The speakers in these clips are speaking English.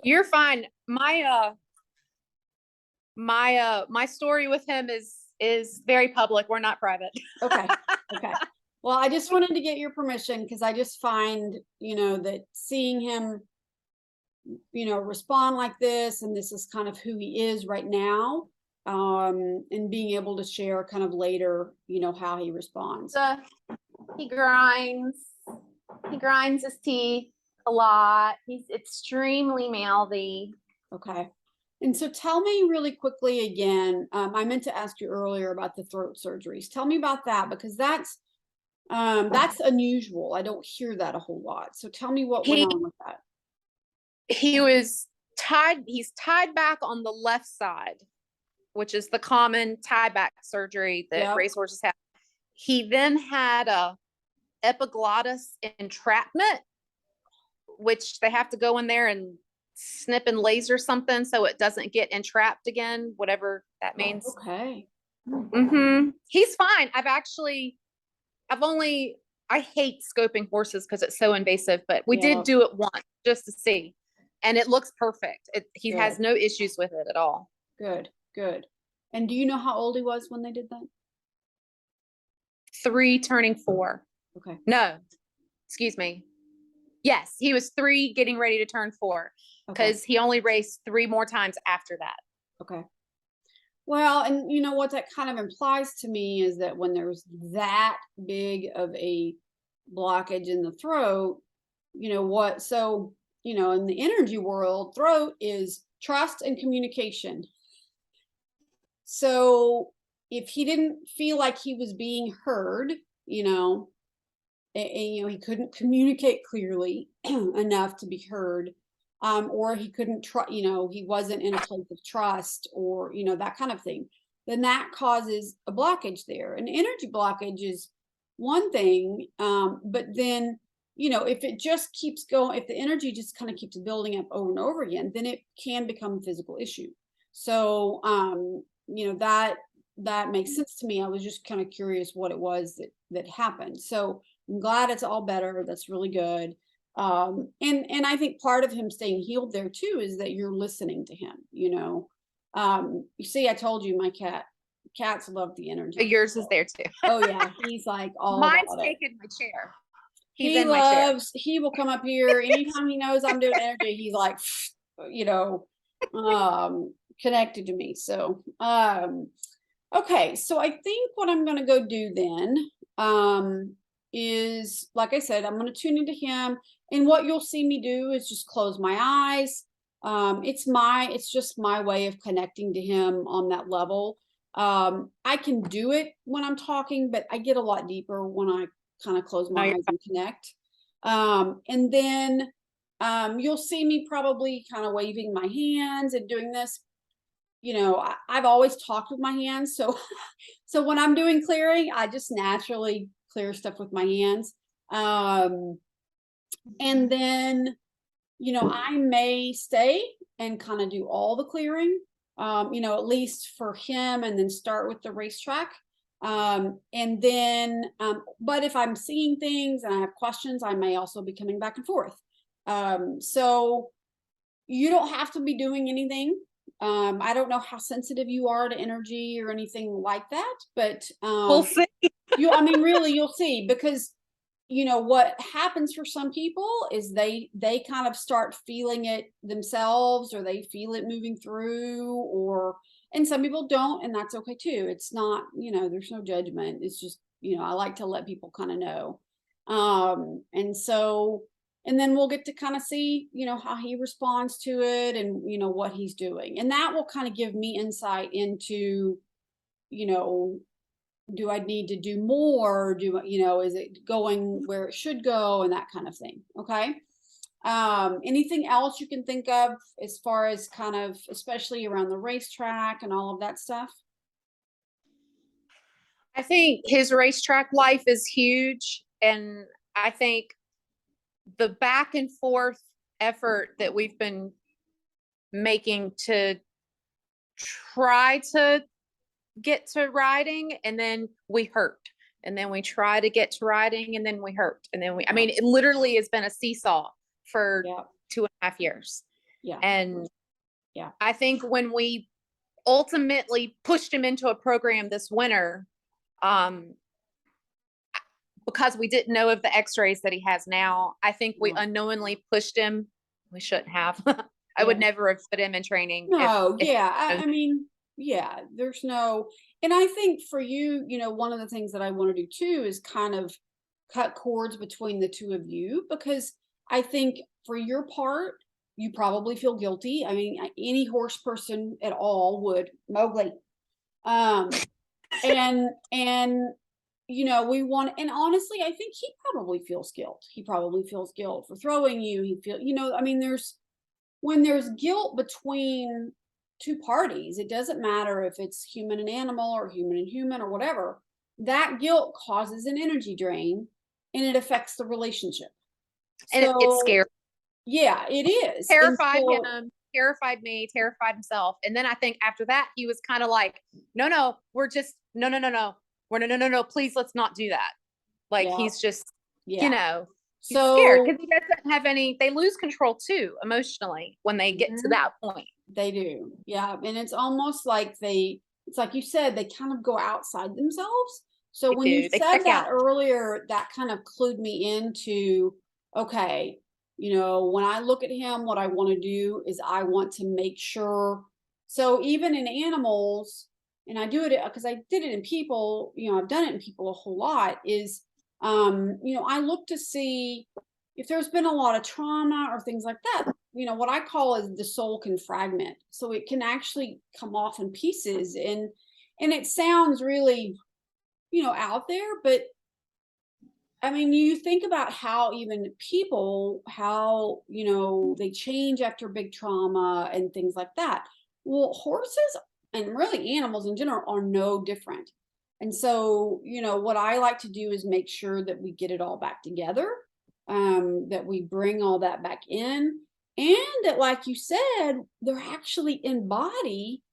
You're fine. My story with him is very public. We're not private. Okay. Okay. Well, I just wanted to get your permission because I just find, that seeing him, respond like this, and this is kind of who he is right now, and being able to share kind of later, how he responds. He grinds. He grinds his teeth a lot. He's extremely mouthy. Okay. And so tell me really quickly again, I meant to ask you earlier about the throat surgeries. Tell me about that because that's unusual. I don't hear that a whole lot. So tell me what went on with that. He's tied back on the left side, which is the common tie back surgery that racehorses have. He then had a epiglottis entrapment, which they have to go in there and snip and laser something so it doesn't get entrapped again, whatever that means. Okay. He's fine. I hate scoping horses because it's so invasive, but we did do it once just to see, and it looks perfect. He has no issues with it at all. Good. And do you know how old he was when they did that? 3 turning 4. Okay. No, excuse me. Yes, he was 3 getting ready to turn 4 because he only raced 3 more times after that. Okay. Well, and what that kind of implies to me is that when there's that big of a blockage in the throat, in the energy world, throat is trust and communication. So if he didn't feel like he was being heard, and he couldn't communicate clearly enough to be heard, or he couldn't he wasn't in a place of trust, or that kind of thing, then that causes a blockage there. An energy blockage is one thing, but then if it just keeps going, if the energy just kind of keeps building up over and over again, then it can become a physical issue. So that makes sense to me. I was just kind of curious what it was that happened. So I'm glad it's all better. That's really good. And I think part of him staying healed there too is that you're listening to him. You see, I told you my cats love the energy. Yours is there too. Oh yeah, he's like all mine's about taking my chair. He loves. He will come up here anytime he knows I'm doing energy. He's like, connected to me. So, okay. So I think what I'm going to go do then, is, like I said, I'm going to tune into him, and what you'll see me do is just close my eyes. It's just my way of connecting to him on that level. I can do it when I'm talking, but I get a lot deeper when I kind of close my eyes and connect. And then you'll see me probably kind of waving my hands and doing this. I've always talked with my hands, so when I'm doing clearing, I just naturally clear stuff with my hands. And then I may stay and kind of do all the clearing, at least for him, and then start with the racetrack. And then, but if I'm seeing things and I have questions, I may also be coming back and forth. So you don't have to be doing anything. I don't know how sensitive you are to energy or anything like that, but we'll see. Really, you'll see, because what happens for some people is they kind of start feeling it themselves, or they feel it moving through, and some people don't, and that's okay too. It's not, there's no judgment. It's just, I like to let people kind of know. And then we'll get to kind of see, how he responds to it, and, what he's doing. And that will kind of give me insight into, do I need to do more? Is it going where it should go, and that kind of thing. Okay. Anything else you can think of as far as kind of, especially around the racetrack and all of that stuff? I think his racetrack life is huge. And I think the back and forth effort that we've been making to try to get to riding, and then we hurt, and then we try to get to riding, and then we hurt, and then it literally has been a seesaw for 2.5 years. Yeah. And yeah, I think when we ultimately pushed him into a program this winter, because we didn't know of the x-rays that he has now, I think we unknowingly pushed him. We shouldn't have. I would never have put him in training. No, yeah. I mean, yeah, there's no, and I think for you, one of the things that I want to do too is kind of cut cords between the two of you, because I think for your part, you probably feel guilty. I mean, any horse person at all would. Mowgli. And we want, and honestly, I think he probably feels guilt. He probably feels guilt for throwing you. He feel, I mean, when there's guilt between two parties, it doesn't matter if it's human and animal or human and human or whatever, that guilt causes an energy drain and it affects the relationship. And it's scary. Yeah, it is. Terrified him, terrified me, terrified himself. And then I think after that, he was kind of like, no, we're just, no. We're no, please, let's not do that. Like, he's just, he's scared because he doesn't have they lose control too, emotionally, when they get to that point. They do. Yeah. And it's almost like it's like you said, they kind of go outside themselves. So when you said that earlier, that kind of clued me into, okay, when I look at him, what I want to do is I want to make sure. So even in animals, and I do it because I did it in people, I've done it in people a whole lot, is, I look to see if there's been a lot of trauma or things like that. What I call is the soul can fragment. So it can actually come off in pieces. And it sounds really, out there, but I mean, you think about how even people, how, they change after big trauma and things like that. Well, horses and really animals in general are no different. And so, what I like to do is make sure that we get it all back together, that we bring all that back in, and that, like you said, they're actually in body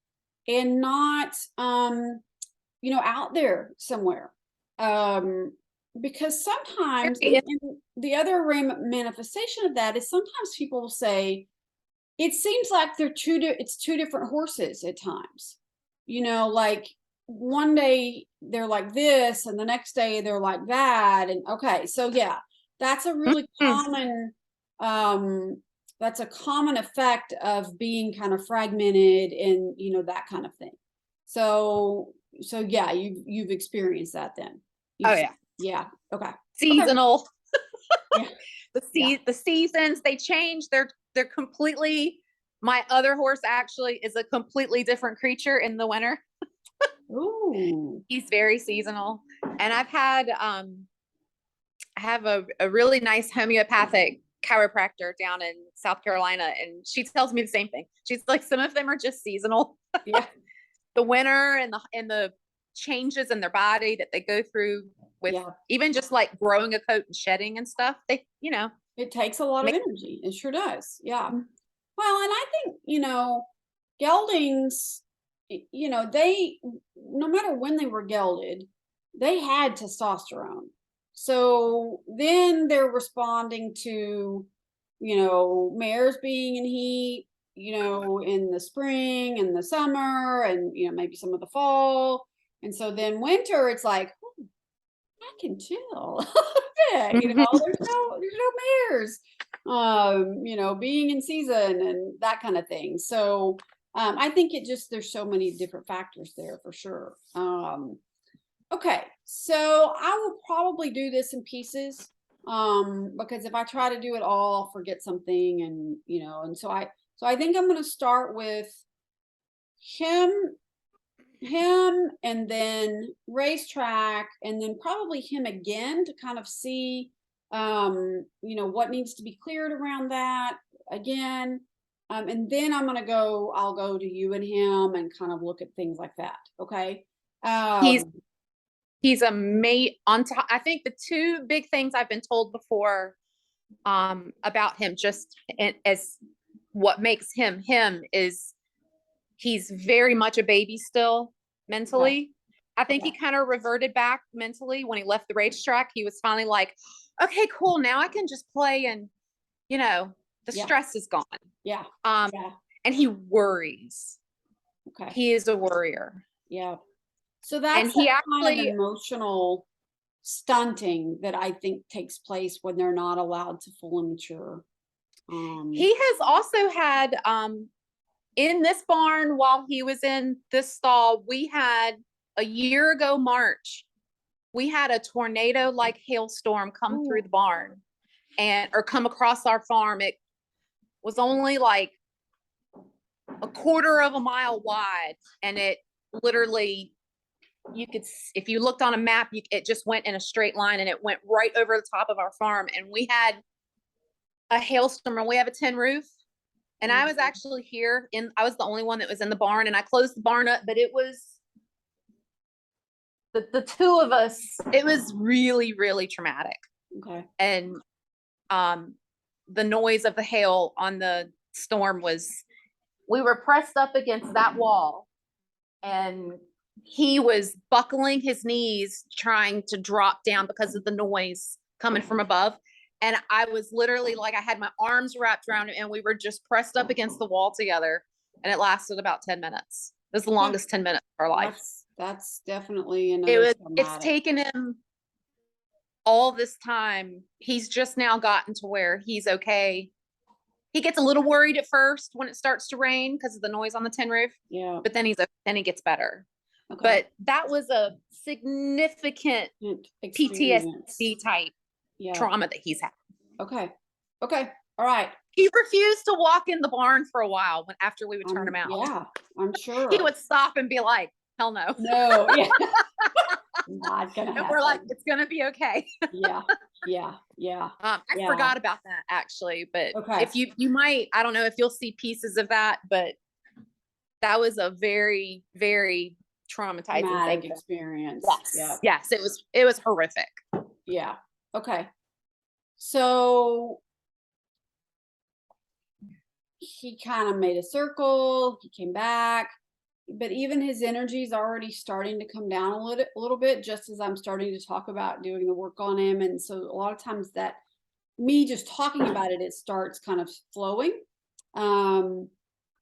and not, out there somewhere. Because sometimes, and the other manifestation of that is sometimes people will say, it seems like it's two different horses at times. Like one day they're like this and the next day they're like that. And okay, so yeah, that's a really common that's a common effect of being kind of fragmented and that kind of thing. So yeah, you've experienced that then. Yeah. Okay. Seasonal. Yeah. The seasons, they change. They're completely, my other horse actually is a completely different creature in the winter. Ooh. He's very seasonal. And I have a really nice homeopathic chiropractor down in South Carolina, and she tells me the same thing. She's like, some of them are just seasonal. Yeah. The winter and the changes in their body that they go through with even just like growing a coat and shedding and stuff, it takes a lot of energy. It sure does. Yeah. Well, and I think, geldings, they, no matter when they were gelded, they had testosterone. So then they're responding to, mares being in heat, in the spring and the summer and, maybe some of the fall. And so then winter, it's like, I can chill. There's no mares, being in season and that kind of thing. So I think there's so many different factors there for sure. Okay, so I will probably do this in pieces, because if I try to do it all, I'll forget something, and and so I think I'm going to start with him, and then racetrack, and then probably him again to kind of see, what needs to be cleared around that again. And then I'll go to you and him and kind of look at things like that. Okay. He's a mate on top. I think the two big things I've been told before, about him, just as what makes him is he's very much a baby still mentally. I think he kind of reverted back mentally when he left the racetrack. He was finally like, okay, cool. Now I can just play and, The Yeah. stress is gone. Yeah. Yeah. And he worries. Okay. He is a worrier. Yeah. So that's and he kind of emotional stunting that I think takes place when they're not allowed to fully mature. He has also had in this barn, while he was in this stall, we had a year ago March, we had a tornado like hailstorm come through the barn or come across our farm. It was only like a quarter of a mile wide, and it literally, you could, if you looked on a map, it just went in a straight line, and it went right over the top of our farm. And we had a hailstorm, and we have a tin roof. And I was actually here I was the only one that was in the barn, and I closed the barn up, but it was the two of us, it was really, really traumatic. Okay. And the noise of the hail on the storm we were pressed up against that wall, and he was buckling his knees trying to drop down because of the noise coming from above. And I was literally like, I had my arms wrapped around him, and we were just pressed up against the wall together. And it lasted about 10 minutes. It was the longest 10 minutes of our life. That's definitely another it's taken him all this time. He's just now gotten to where he's okay. He gets a little worried at first when it starts to rain because of the noise on the tin roof. Yeah. But then he gets better. Okay. But that was a significant PTSD type trauma that he's had. Okay. Okay. All right. He refused to walk in the barn for a while after we would turn him out. Yeah, I'm sure. He would stop and be like, hell no. No. Yeah. Not gonna happen. And we're like, it's gonna be okay. Yeah. I forgot about that actually, but if you might, I don't know if you'll see pieces of that, but that was a very, very traumatizing experience. Yes, it was horrific. Yeah. Okay. So he kind of made a circle, he came back, but even his energy is already starting to come down a little bit, just as I'm starting to talk about doing the work on him. And so a lot of times that me just talking about it, it starts kind of flowing.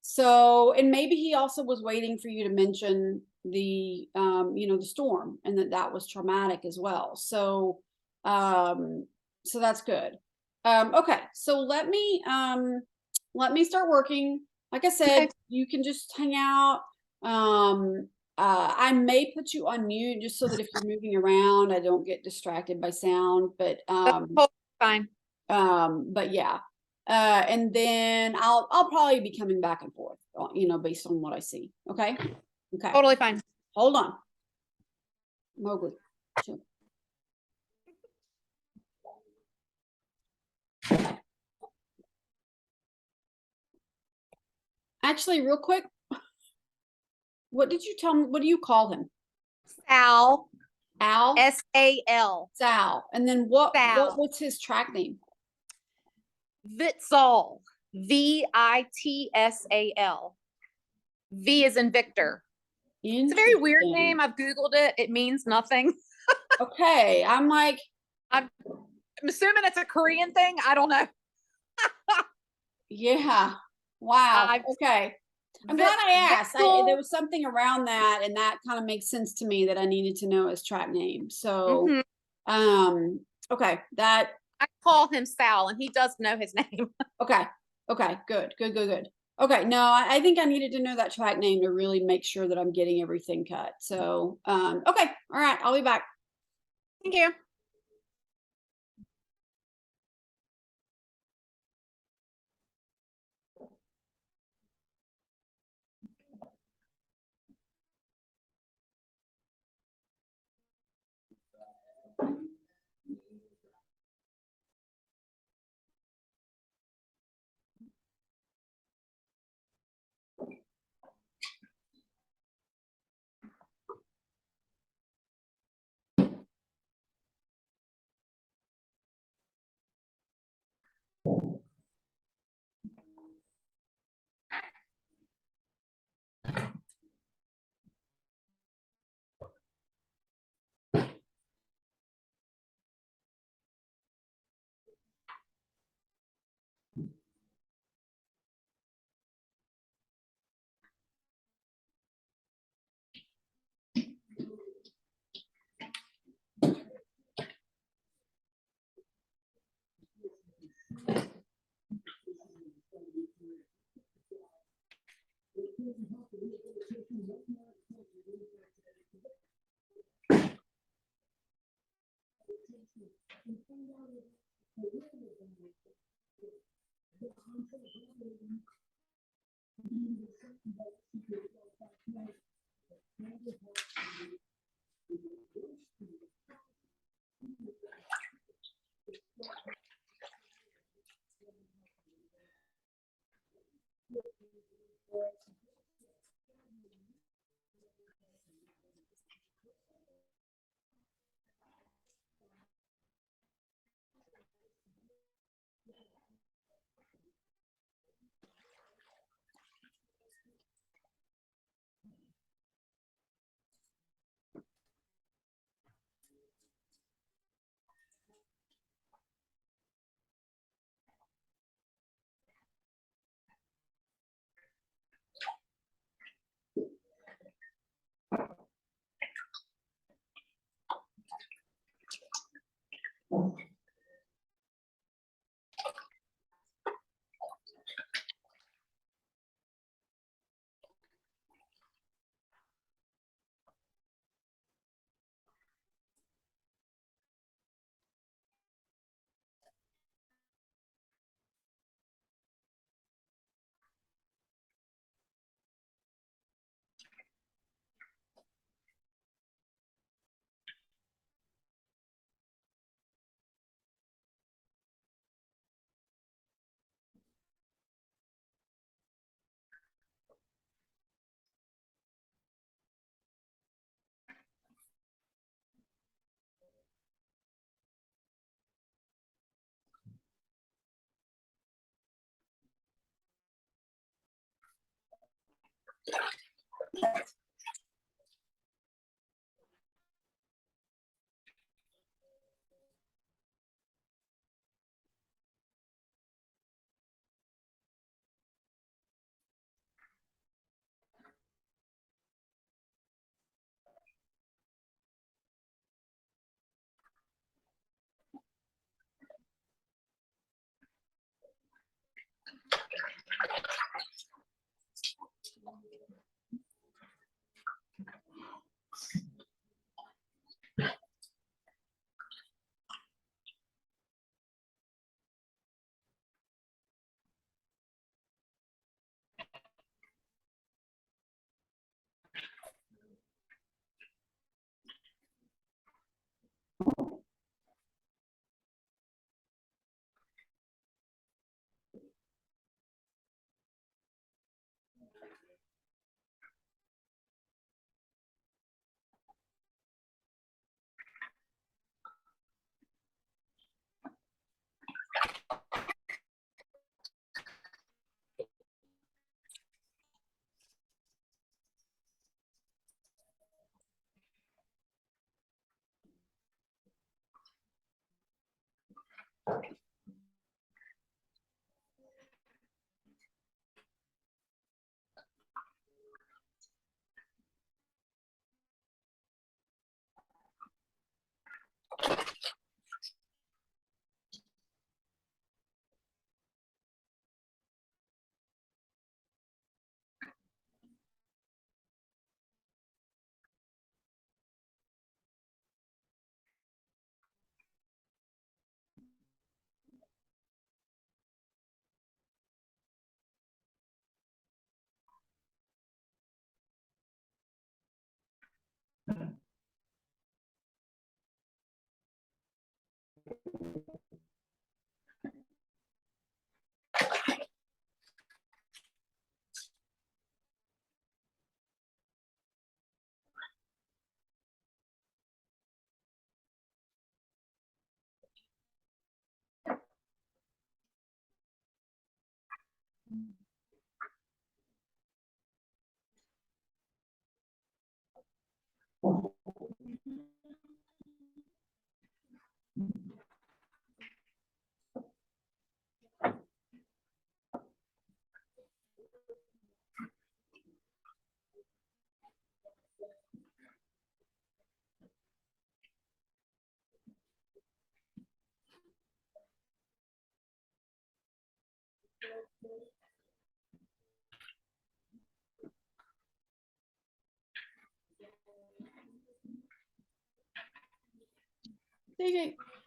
So, and maybe he also was waiting for you to mention the, the storm, and that was traumatic as well. So, so that's good. Okay. So let me start working. Like I said, you can just hang out. I may put you on mute just so that if you're moving around, I don't get distracted by sound, but, fine. But yeah. And then I'll probably be coming back and forth, based on what I see. Okay. Okay. Totally fine. Hold on. Mowgli. Chill. Actually, real quick, what did you tell me? What do you call him? Sal. Al? S-A-L. Sal. And then what was his track name? Vitsal. V-I-T-S-A-L. V is in Victor. It's a very weird name. I've Googled it. It means nothing. Okay. I'm assuming it's a Korean thing. I don't know. Yeah. Wow. Okay. I'm glad I asked. There was something around that, and that kind of makes sense to me that I needed to know his track name. So, okay. I call him Sal, and he does know his name. Okay. Okay. Good. Okay. No, I think I needed to know that track name to really make sure that I'm getting everything cut. So, okay. All right. I'll be back. Thank you.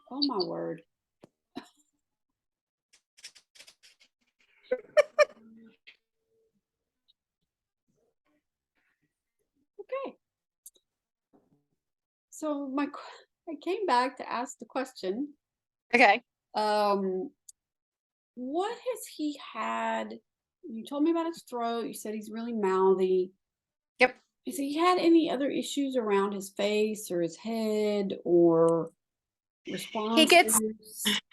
Oh my word. Okay. So I came back to ask the question. Okay. What has he had? You told me about his throat. You said he's really mouthy. Yep. Has he had any other issues around his face or his head or responses?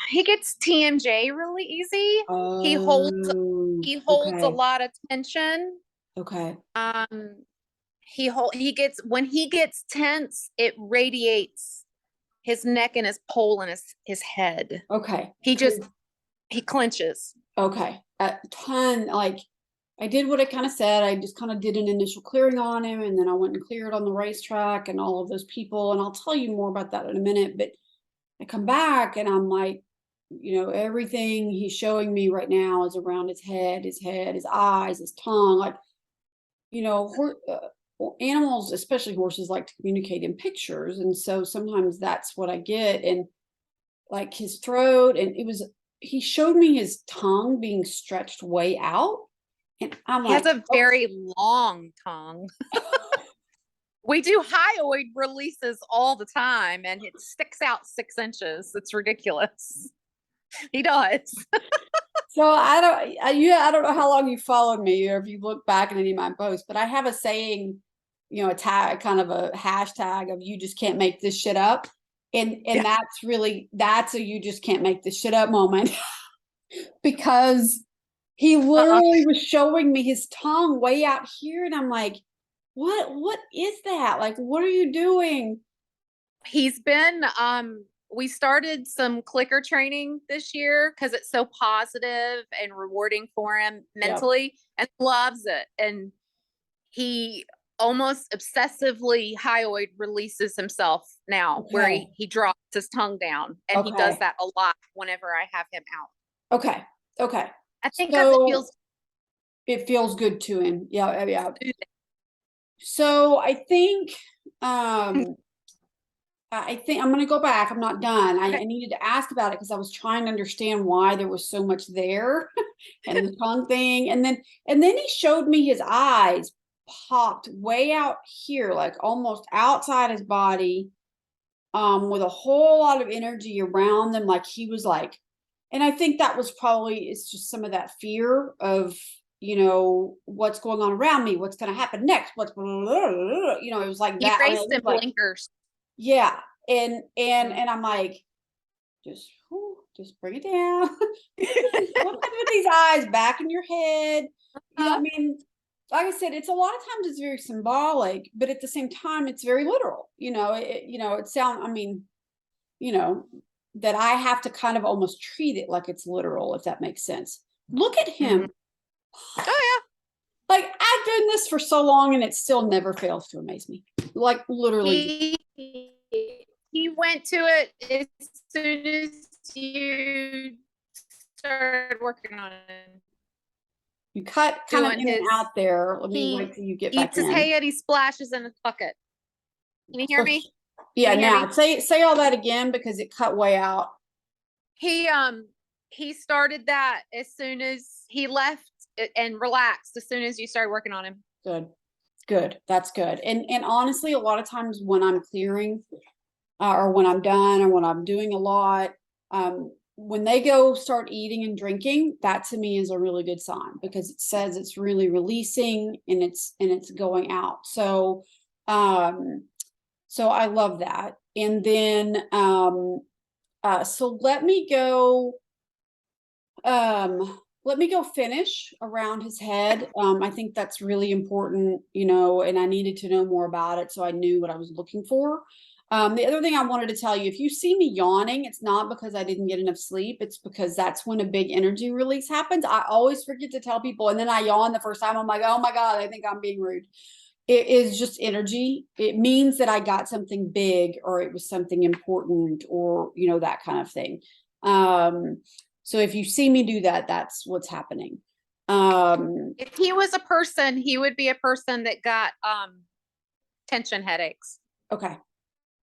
He gets TMJ really easy. He holds a Okay. lot of tension. Okay. He gets, when he gets tense, it radiates his neck and his pole and his head. Okay. He clenches. Okay. A ton, like I did what I kind of said. I just kind of did an initial clearing on him, and then I went and cleared on the racetrack and all of those people. And I'll tell you more about that in a minute. But I come back and I'm like, everything he's showing me right now is around his head, his eyes, his tongue. Like, animals, especially horses, like to communicate in pictures. And so sometimes that's what I get. And like his throat, and he showed me his tongue being stretched way out. And I'm He has a very long tongue. We do hyoid releases all the time, and it sticks out 6 inches. It's ridiculous. He does. So I don't know how long you followed me or if you look back at any of my posts, but I have a saying, a tag, kind of a hashtag of "you just can't make this shit up," and that's a "you just can't make this shit up" moment because he literally was showing me his tongue way out here, and I'm like, what is that? Like, what are you doing? He's been we started some clicker training this year because it's so positive and rewarding for him mentally, and loves it. And he almost obsessively hyoid releases himself now, where he drops his tongue down, and he does that a lot whenever I have him out. Okay. I think because it feels good to him. Yeah. So I think I'm going to go back. I'm not done. I needed to ask about it because I was trying to understand why there was so much there and the tongue thing. And then he showed me his eyes popped way out here, like almost outside his body, with a whole lot of energy around them. Like he was like, and I think that was probably, it's just some of that fear of, what's going on around me, what's going to happen next, it was like that. He raced in blinkers. Yeah. And I'm like, just bring it down. With these eyes back in your head. I mean, like I said, it's a lot of times it's very symbolic, but at the same time, it's very literal. It sounds, that I have to kind of almost treat it like it's literal, if that makes sense. Look at him. Oh yeah. Like, I've done this for so long and it still never fails to amaze me. Like, literally. He went to it as soon as you started working on it. You cut kind of in and out there. Let me wait till you get back in. He eats his hay and he splashes in his bucket. Can you hear me? Yeah, now say all that again because it cut way out. He started that as soon as he left and relaxed as soon as you started working on him. Good. That's good. And honestly, a lot of times when I'm clearing or when I'm done or when I'm doing a lot, when they go start eating and drinking, that to me is a really good sign because it says it's really releasing and it's going out. So I love that. And then so let me go finish around his head. I think that's really important, and I needed to know more about it so I knew what I was looking for. The other thing I wanted to tell you, if you see me yawning, it's not because I didn't get enough sleep. It's because that's when a big energy release happens. I always forget to tell people, and then I yawn the first time. I'm like, oh my God, I think I'm being rude. It is just energy. It means that I got something big or it was something important or, that kind of thing. So if you see me do that, that's what's happening. If he was a person, he would be a person that got tension headaches. Okay.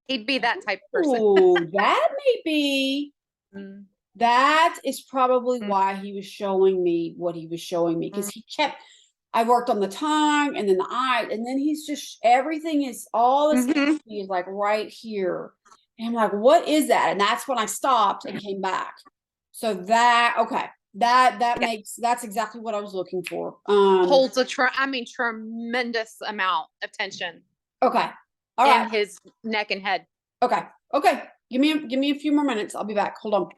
He'd be that type of person. Oh, that may be. Mm. That is probably Mm. why he was showing me what he was showing me, because he kept. I worked on the tongue and then the eye, and then he's just everything is all this energy is like right here. And I'm like, what is that? And that's when I stopped and came back. So that okay. That makes that's exactly what I was looking for. Holds a tremendous amount of tension. Okay. All right. In his neck and head. Okay. Okay. Give me a few more minutes. I'll be back. Hold on.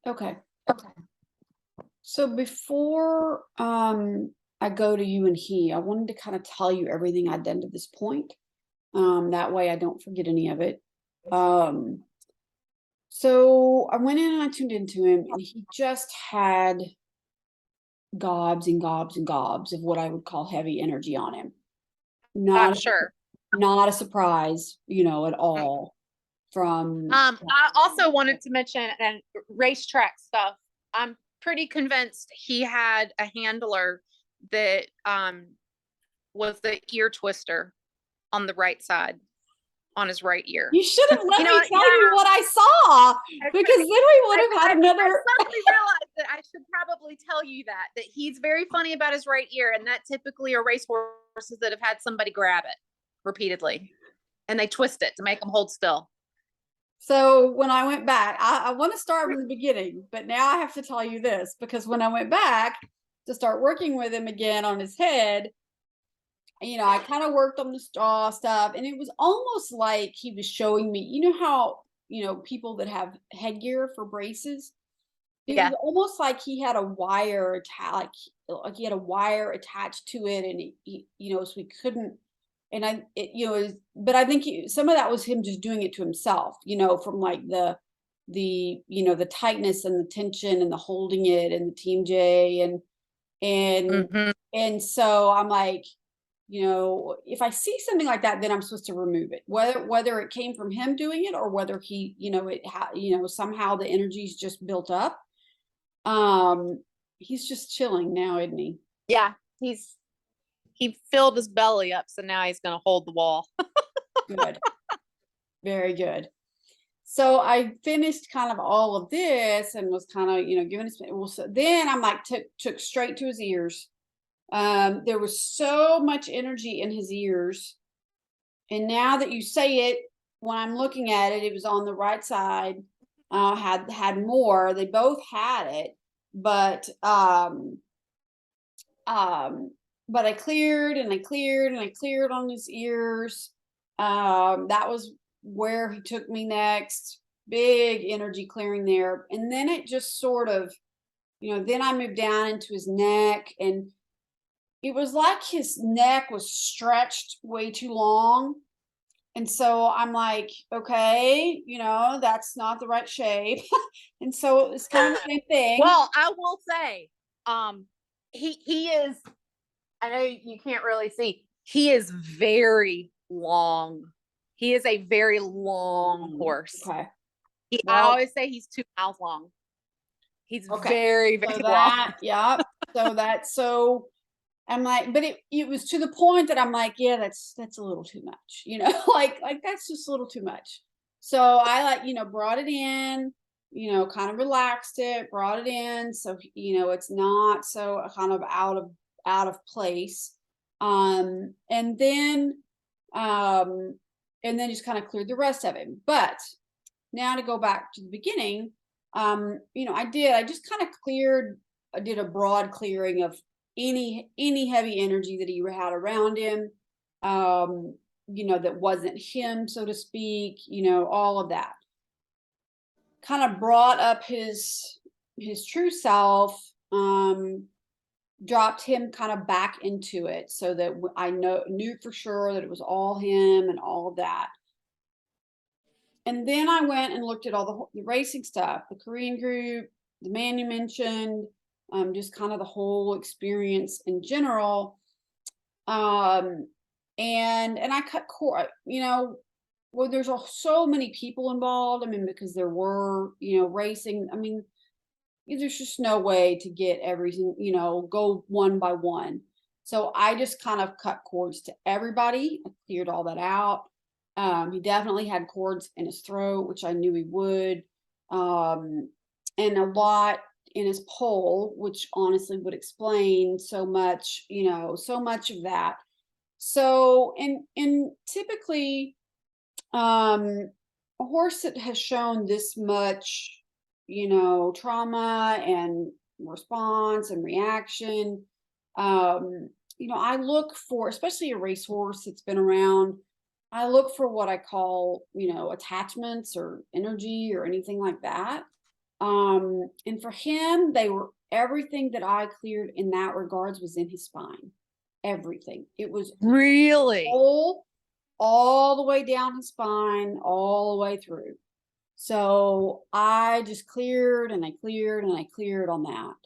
Okay. Okay. So before I go to you and he, I wanted to kind of tell you everything I'd done to this point. That way I don't forget any of it. So I went in and I tuned into him, and he just had gobs and gobs and gobs of what I would call heavy energy on him. I'm sure. Not a surprise, at all. I also wanted to mention and racetrack stuff. I'm pretty convinced he had a handler that was the ear twister on the right side, on his right ear. You should have let me tell you what I saw, because then we would have had another. I suddenly realized that I should probably tell you that he's very funny about his right ear, and that typically are race horses that have had somebody grab it repeatedly, and they twist it to make them hold still. So when I went back, I want to start from the beginning, but now I have to tell you this, because when I went back to start working with him again on his head, I kind of worked on the straw stuff, and it was almost like he was showing me, how people that have headgear for braces. It Yeah. was almost like he had a wire like he had a wire attached to it, and so we couldn't. And but I think some of that was him just doing it to himself, from like the tightness and the tension and the holding it and the Team J and Mhm. and so I'm like, if I see something like that, then I'm supposed to remove it, whether it came from him doing it or whether he, somehow the energy's just built up. He's just chilling now, isn't he? Yeah. He filled his belly up, so now he's gonna hold the wall. Good. Very good. So I finished kind of all of this and was kind of, giving his, well, so then I'm like, took straight to his ears. There was so much energy in his ears. And now that you say it, when I'm looking at it, it was on the right side. Had more. They both had it, but I cleared and I cleared and I cleared on his ears. That was where he took me next. Big energy clearing there. And then it just sort of, then I moved down into his neck, and it was like his neck was stretched way too long. And so I'm like, okay, that's not the right shape. And so it's kind of the same thing. Well, I will say, he is, I know you can't really see, he is very long. He is a very long horse. Okay. I always say he's 2 miles long. He's Okay. very, very long. Yeah. So I'm like, but it was to the point that I'm like, yeah, that's a little too much, like that's just a little too much. So I brought it in, kind of relaxed it, brought it in. So, it's not so kind of out of place. And then just kind of cleared the rest of him. But now to go back to the beginning, I just kind of I did a broad clearing of any heavy energy that he had around him, that wasn't him, so to speak, all of that. Kind of brought up his true self, dropped him kind of back into it so that I knew for sure that it was all him and all of that. And then I went and looked at all the racing stuff, the Korean group, the man you mentioned, just kind of the whole experience in general. And I cut cord, well, there's so many people involved. I mean, because there were, racing. I mean, there's just no way to get everything, go one by one. So I just kind of cut cords to everybody. I cleared all that out. He definitely had cords in his throat, which I knew he would. And a lot in his pole, which honestly would explain so much, so much of that. So, and typically, a horse that has shown this much, trauma and response and reaction, I look for, especially a racehorse that's been around, I look for what I call, attachments or energy or anything like that. And for him, everything that I cleared in that regards was in his spine. Everything. It was really all the way down his spine, all the way through. So I just cleared and I cleared and I cleared on that.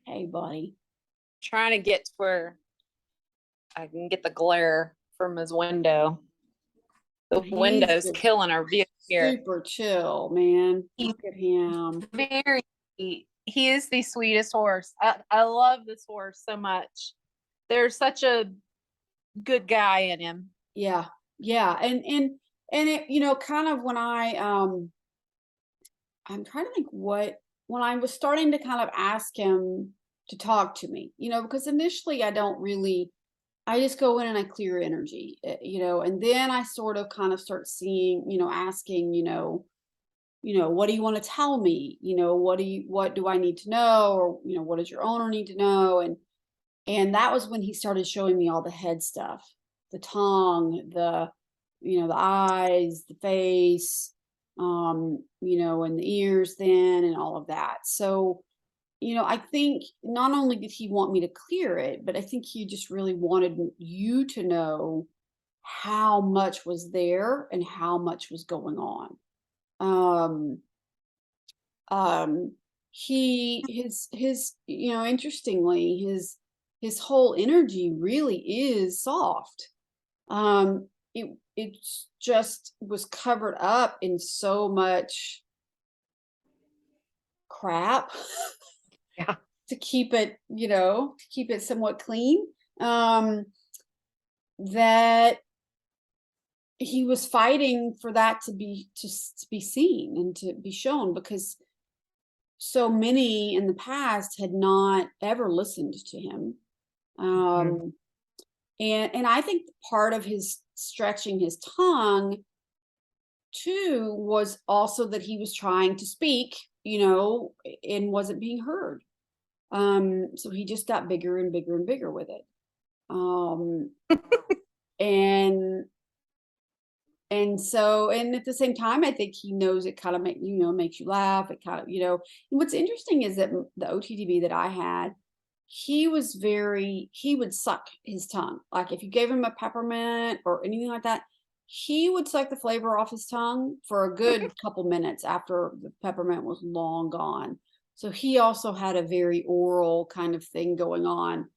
Hey, buddy. Trying to get to where I can get the glare from his window. The window's killing our view here. Super chill, man. Look at him. He is the sweetest horse. I love this horse so much. There's such a good guy in him. Yeah. And it, kind of when I'm trying to think when I was starting to kind of ask him to talk to me, because initially I just go in and I clear energy, and then I sort of kind of start seeing, asking, what do you want to tell me? What do I need to know? Or, what does your owner need to know? And that was when he started showing me all the head stuff, the tongue, the you know, the eyes, the face, you know, and the ears then and all of that. So, you know, I think not only did he want me to clear it, but I think he just really wanted you to know how much was there and how much was going on. His you know, interestingly, his whole energy really is soft. It just was covered up in so much crap Yeah. to keep it, you know, to keep it somewhat clean. That he was fighting for that to be seen and to be shown, because so many in the past had not ever listened to him. And I think part of his stretching his tongue too was also that he was trying to speak, you know, and wasn't being heard. So he just got bigger and bigger and bigger with it. And so, and at the same time, I think he knows it kind of makes you laugh. It kind of, you know, and what's interesting is that the OTTB that I had, he would suck his tongue. Like if you gave him a peppermint or anything like that, he would suck the flavor off his tongue for a good couple minutes after the peppermint was long gone. So he also had a very oral kind of thing going on.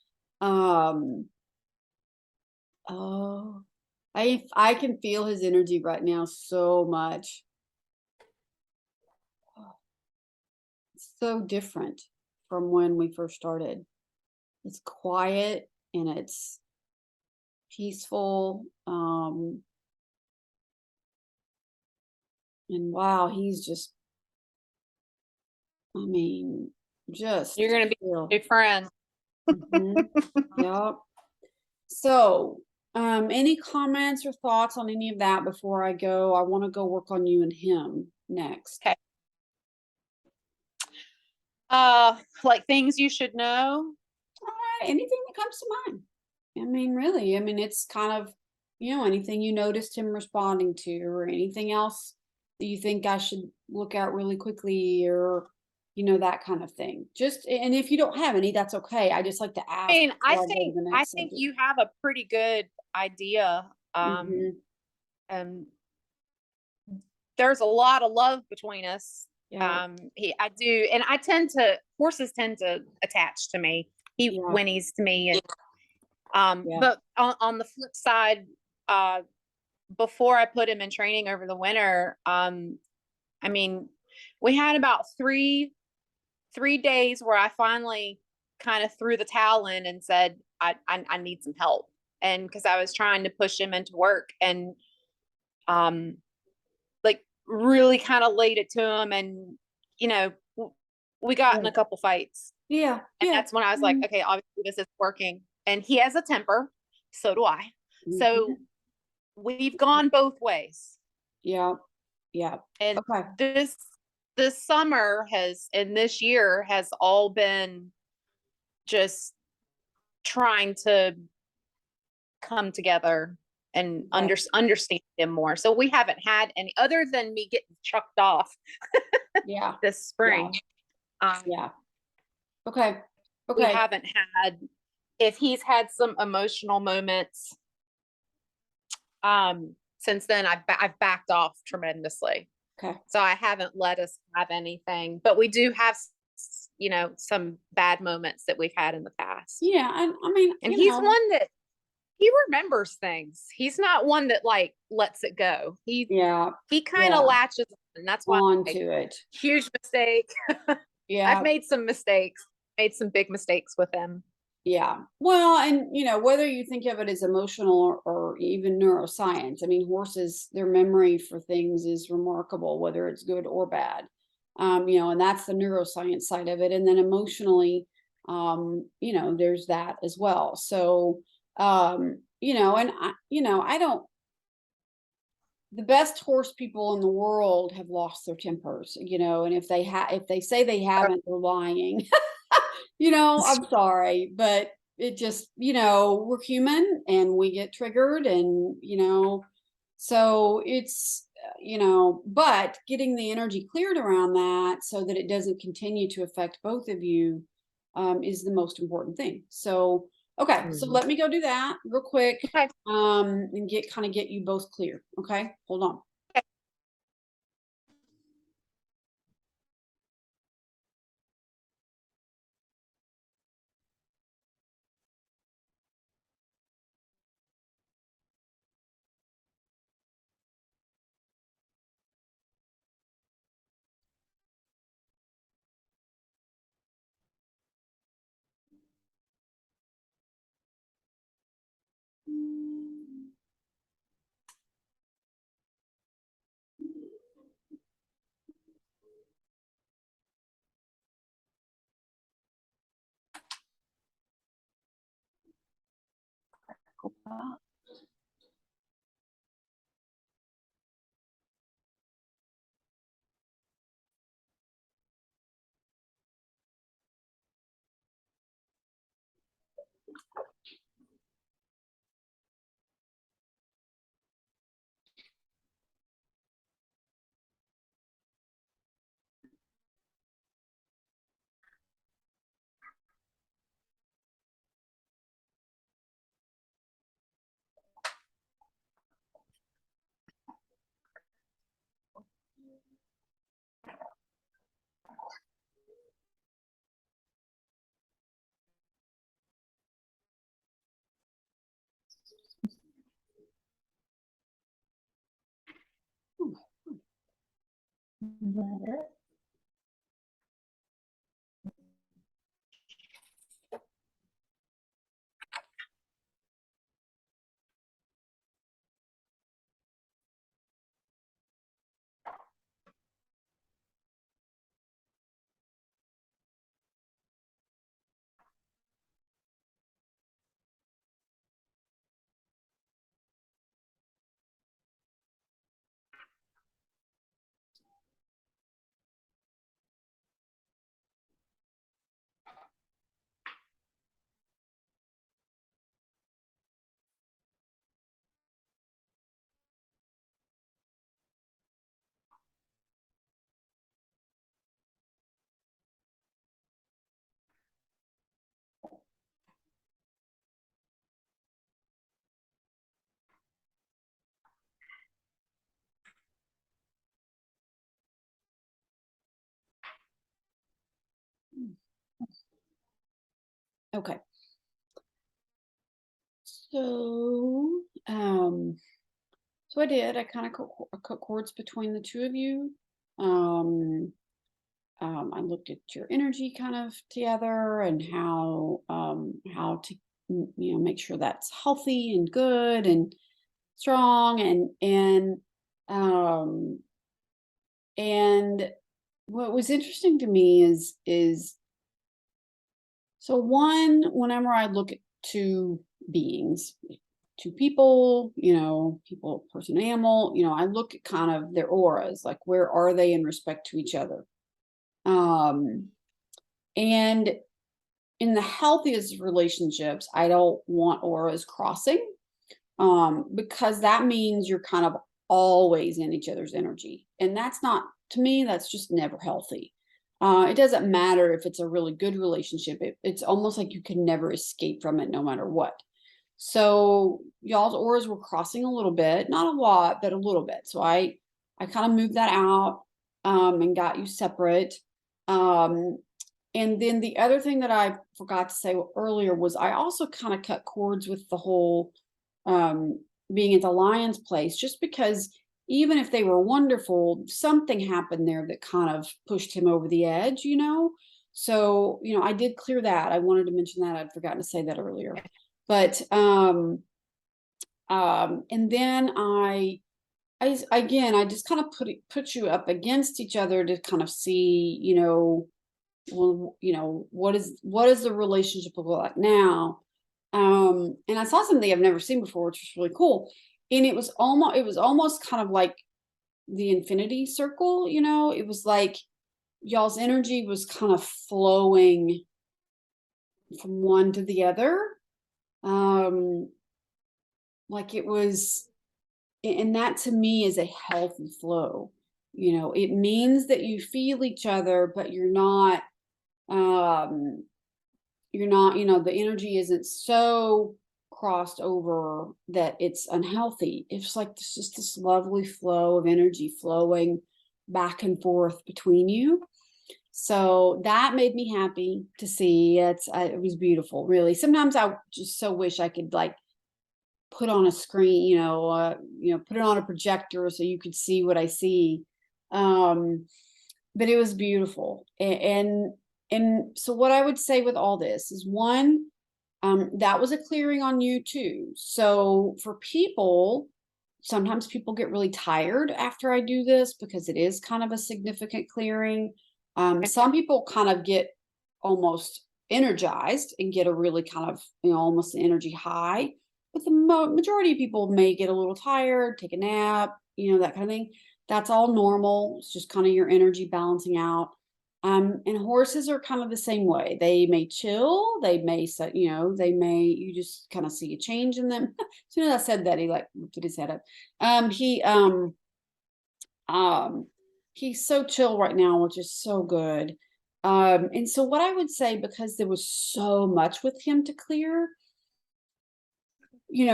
Oh, I can feel his energy right now so much. It's so different from when we first started. It's quiet and it's peaceful. And wow, he's just, I mean, just You're gonna be a friend. Yeah. So, any comments or thoughts on any of that before I go? I want to go work on you and him next. Okay. Like things you should know. Anything that comes to mind. I mean, really, I mean, it's kind of, you know, anything you noticed him responding to, or anything else that you think I should look at really quickly, or, you know, that kind of thing. Just, and if you don't have any, that's okay. I just like to ask. I mean, I before go to think the I next think subject. you have a pretty good idea. Mhm. And there's a lot of love between us. Yeah. I do, and horses tend to attach to me. He Yeah. whinnies to me, and Yeah. but on the flip side, before I put him in training over the winter, I mean, we had about three days where I finally kind of threw the towel in and said, I need some help. And because I was trying to push him into work, and like really kind of laid it to him, and you know, we got in a couple fights. Yeah. And Yeah. that's when I was like, okay, obviously this is working. And he has a temper, so do I. So we've gone both ways. Yeah. Yeah. And Okay. this summer and this year has all been just trying to come together and understand him more. So we haven't had any other than me getting chucked off Yeah. this spring. Yeah. Okay. We haven't had, if he's had some emotional moments, since then I've backed off tremendously. Okay. So I haven't let us have anything, but we do have, you know, some bad moments that we've had in the past. Yeah. And I mean, and he's one that he remembers things. He's not one that like lets it go. He kind of latches on, and that's why onto it. Huge mistake. Yeah. I've made some mistakes, made some big mistakes with him. Yeah. Well, and you know, whether you think of it as emotional or even neuroscience, I mean, horses, their memory for things is remarkable, whether it's good or bad. You know, and that's the neuroscience side of it. And then emotionally, you know, there's that as well. So, you know, and I don't, the best horse people in the world have lost their tempers, you know, and if they say they haven't, they're lying. You know, I'm sorry, but it just, you know, we're human and we get triggered, and, you know, So it's, you know, but getting the energy cleared around that so that it doesn't continue to affect both of you is the most important thing. So, okay, so let me go do that real quick Okay. and get you both clear. Okay, hold on. Okay. So, so I did. I kind of cut cords between the two of you. I looked at your energy kind of together and how to you know make sure that's healthy and good and strong um and what was interesting to me is so whenever I look at two beings, two people, you know, people, person, animal, you know, I look at kind of their auras, like where are they in respect to each other. And in the healthiest relationships, I don't want auras crossing, because that means you're kind of always in each other's energy. And that's not, to me, that's just never healthy. It doesn't matter if it's a really good relationship. It's almost like you can never escape from it no matter what. So y'all's auras were crossing a little bit, not a lot, but a little bit. So I kind of moved that out and got you separate. And then the other thing that I forgot to say earlier was I also kind of cut cords with the whole being at the lion's place, just because even if they were wonderful, something happened there that kind of pushed him over the edge, you know? So, you know, I did clear that. I wanted to mention that. I'd forgotten to say that earlier. But and then I just kind of put you up against each other to kind of see, you know, well, you know, what is the relationship look like now? And I saw something I've never seen before, which was really cool. And it was almost kind of like the infinity circle, you know, it was like y'all's energy was kind of flowing from one to the other. Like it was and that to me is a healthy flow. You know, it means that you feel each other, but you're not, you know, the energy isn't so crossed over that it's unhealthy. It's like there's just this lovely flow of energy flowing back and forth between you. So that made me happy to see. It was beautiful, really. Sometimes I just so wish I could like put on a screen, put it on a projector so you could see what I see. But it was beautiful. And so what I would say with all this is, one, that was a clearing on you too. So for people, sometimes people get really tired after I do this because it is kind of a significant clearing. Some people kind of get almost energized and get a really kind of, almost an energy high. But the majority of people may get a little tired, take a nap, that kind of thing. That's all normal. It's just kind of your energy balancing out. And horses are kind of the same way. They may chill, they may set, you just kind of see a change in them. As soon as I said that, he like put his head up. He's so chill right now, which is so good. And so what I would say, because there was so much with him to clear,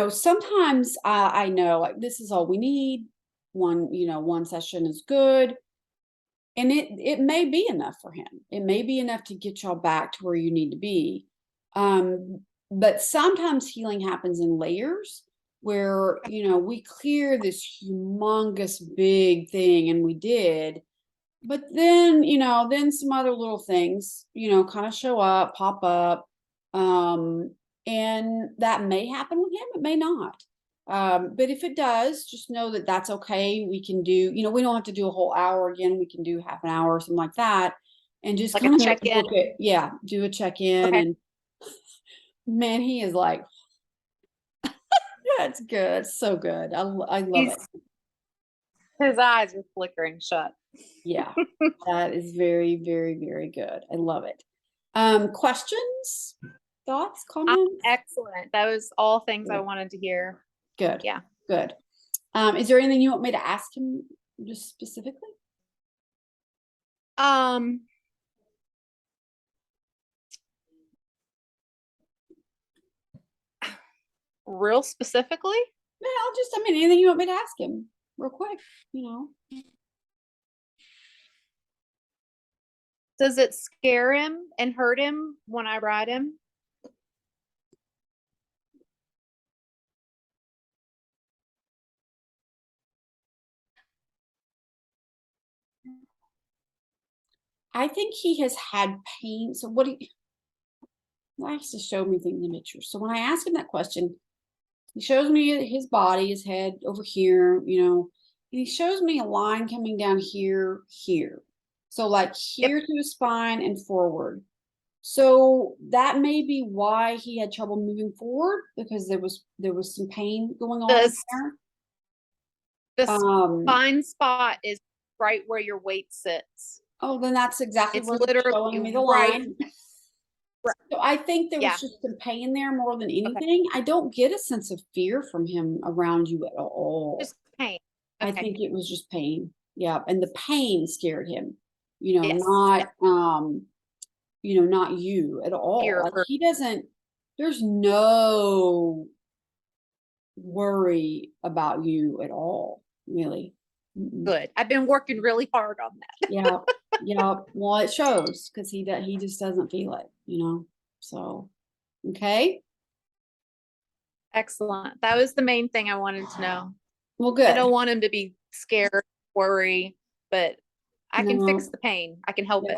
sometimes I know like this is all we need. One session is good. And it may be enough for him. It may be enough to get y'all back to where you need to be. But sometimes healing happens in layers where, we clear this humongous big thing, and we did. But then, then some other little things, kind of show up, pop up. And that may happen with him. It may not. But if it does, just know that that's okay. We can do, we don't have to do a whole hour again. We can do half an hour or something like that. And just like kind a of check-in. do a check-in. Okay. And man, he is like, that's good. So good. I love it. His eyes are flickering shut. Yeah, that is very, very, very good. I love it. Questions, thoughts, comments? Excellent. That was all things I wanted to hear. Good. Yeah. Good. Is there anything you want me to ask him just specifically? Real specifically? Yeah, anything you want me to ask him real quick, Does it scare him and hurt him when I ride him? I think he has had pain. So what he likes to show me things in the picture. So when I ask him that question, he shows me his body, his head over here, and he shows me a line coming down here. So like here to his spine and forward. So that may be why he had trouble moving forward, because there was some pain going on there. The spine spot is right where your weight sits. Oh, then that's exactly it's where literally showing me the right. line. So I think there was just some pain there more than anything. Okay. I don't get a sense of fear from him around you at all. Just pain. Okay. I think it was just pain. Yeah, and the pain scared him. Yes. Not not you at all. Like he doesn't. There's no worry about you at all, really. Good. I've been working really hard on that. Yeah. Well, it shows because he just doesn't feel it, So, okay. Excellent. That was the main thing I wanted to know. Well, good. I don't want him to be scared, worry, but I can fix the pain. I can help it.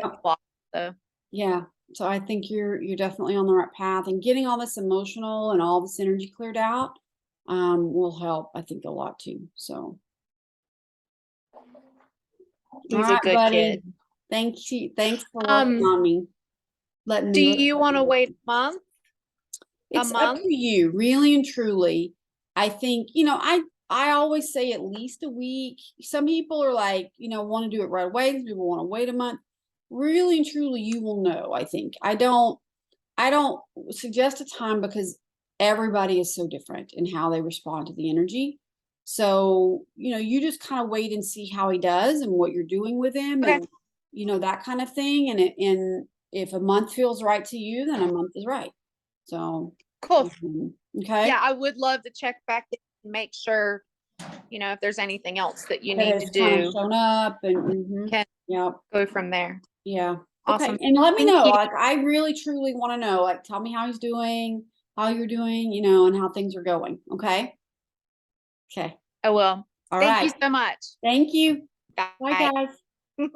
So. Yeah. So I think you're definitely on the right path, and getting all this emotional and all this energy cleared out will help, I think, a lot too. So. He's a good kid. Thank you. Thanks for working on me. Do you want to wait a month? It's up to you, really and truly. I think, I always say at least a week. Some people are like, want to do it right away. Some people want to wait a month. Really and truly, you will know, I think. I don't suggest a time because everybody is so different in how they respond to the energy. So, you just kind of wait and see how he does and what you're doing with him Okay. and, that kind of thing. And if a month feels right to you, then a month is right. So, Cool. okay. Yeah, I would love to check back and make sure, if there's anything else that you That need has to kind of do, shown up and can yeah. go from there. Yeah. Awesome. Okay. And let me Thank know. you. Like, I really truly want to know. Like, tell me how he's doing, how you're doing, and how things are going. Okay. Okay. I will. All Thank you right. so much. Thank you. Bye, Bye. guys.